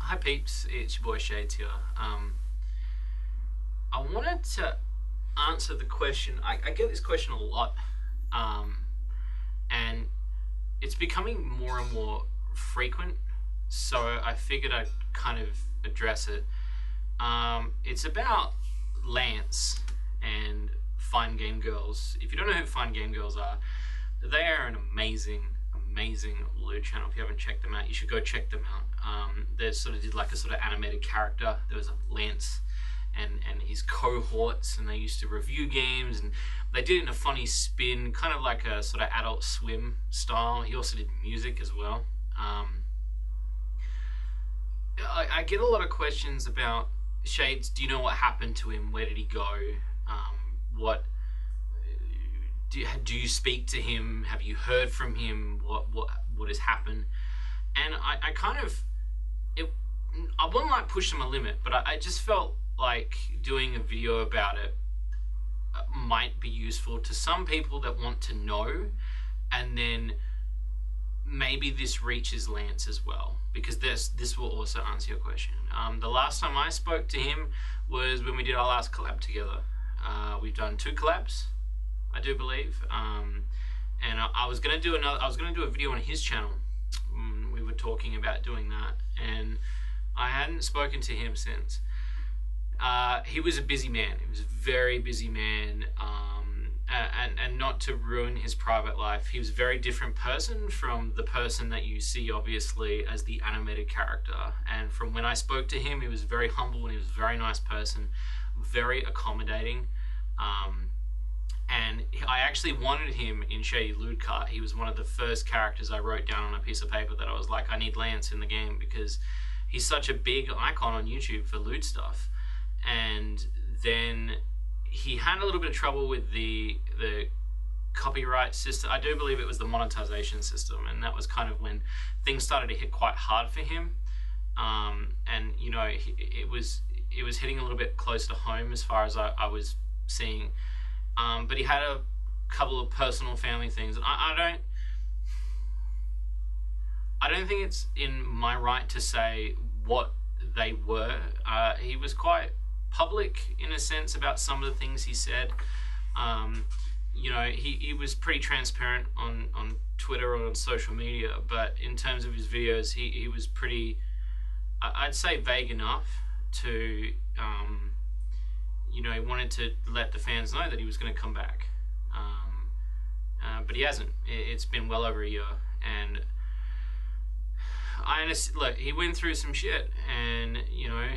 Hi peeps, it's your boy Shades here. I wanted to answer the question. I get this question a lot, and it's becoming more and more frequent, so I figured I'd kind of address it. It's about Lance and FineGameGirls. If you don't know who FineGameGirls are, they are an amazing loot channel. If you haven't checked them out, you should go check them out. They sort of did like a sort of animated character. There was a Lance and his cohorts, and they used to review games, and they did it in a funny spin, kind of like a sort of Adult Swim style. He also did music as well. I get a lot of questions about Shades. Do you know what happened to him? Where did he go? What do you speak to him? Have you heard from him? What has happened? And I kind of I wouldn't like push him a limit, but I just felt like doing a video about it might be useful to some people that want to know, and then maybe this reaches Lance as well, because this will also answer your question. The last time I spoke to him was when we did our last collab together. We've done 2 collabs, I do believe, and I was gonna do a video on his channel. We were talking about doing that, and I hadn't spoken to him since. He was a busy man. He was a very busy man, and not to ruin his private life, he was a very different person from the person that you see, obviously, as the animated character. And from when I spoke to him, he was very humble, and he was a very nice person, very accommodating. And I actually wanted him in Shady Loot Cart. He was one of the first characters I wrote down on a piece of paper that I was like, I need Lance in the game, because he's such a big icon on YouTube for loot stuff. And then he had a little bit of trouble with the copyright system. I do believe it was the monetization system, and that was kind of when things started to hit quite hard for him. And you know, it was hitting a little bit close to home as far as I was seeing. But he had a couple of personal family things, and I don't think it's in my right to say what they were. He was quite public in a sense about some of the things he said. You know, he was pretty transparent on Twitter or on social media, but in terms of his videos, he was pretty, I'd say, vague enough to, you know, he wanted to let the fans know that he was going to come back. But he hasn't. It's been well over a year, and I understand. Look, he went through some shit, and you know,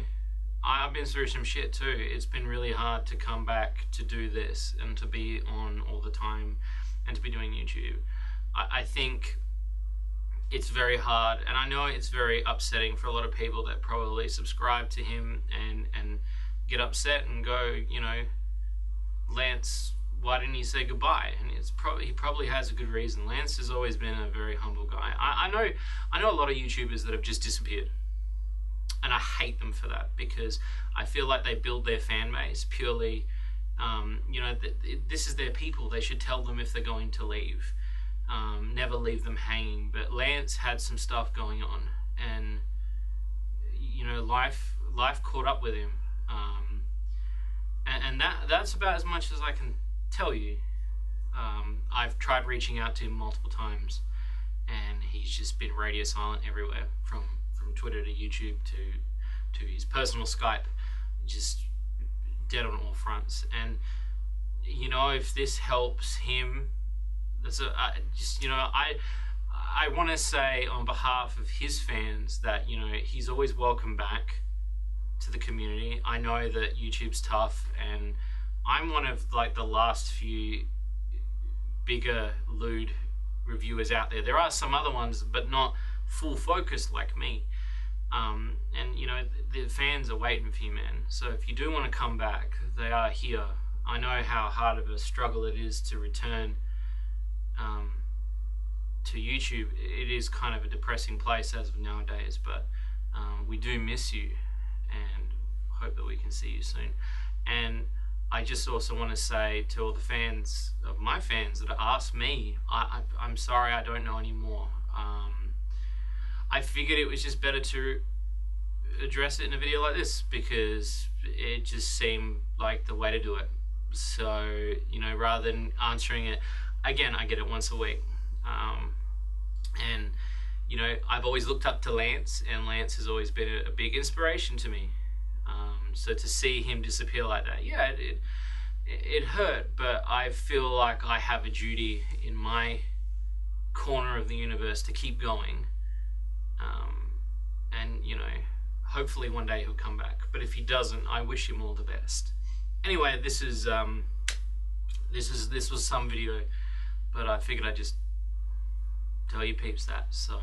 I've been through some shit too. It's been really hard to come back to do this and to be on all the time and to be doing YouTube. I think it's very hard, and I know it's very upsetting for a lot of people that probably subscribe to him and get upset and go, you know, Lance, why didn't he say goodbye? And he probably has a good reason. Lance has always been a very humble guy. I know a lot of YouTubers that have just disappeared, and I hate them for that, because I feel like they build their fan base purely, you know, this is their people. They should tell them if they're going to leave. Never leave them hanging. But Lance had some stuff going on, and you know, life caught up with him. And that's about as much as I can tell you. I've tried reaching out to him multiple times, and he's just been radio silent everywhere, from Twitter to YouTube to his personal Skype, just dead on all fronts. And you know, if this helps him, just, you know, I want to say on behalf of his fans that, you know, he's always welcome back to the community. I know that YouTube's tough, and I'm one of like the last few bigger lewd reviewers out there. There are some other ones, but not full focused like me. And you know, the fans are waiting for you, man. So if you do want to come back, they are here. I know how hard of a struggle it is to return to YouTube. It is kind of a depressing place as of nowadays, but we do miss you, and hope that we can see you soon. And I just also want to say to all the fans of my fans that asked me, I'm sorry, I don't know anymore. I figured it was just better to address it in a video like this because it just seemed like the way to do it. So, you know, rather than answering it, again, I get it once a week. And, you know, I've always looked up to Lance, and Lance has always been a big inspiration to me. So to see him disappear like that, yeah, it hurt, but I feel like I have a duty in my corner of the universe to keep going. And, you know, hopefully one day he'll come back. But if he doesn't, I wish him all the best. Anyway, this was some video, but I figured I'd just tell you peeps that. So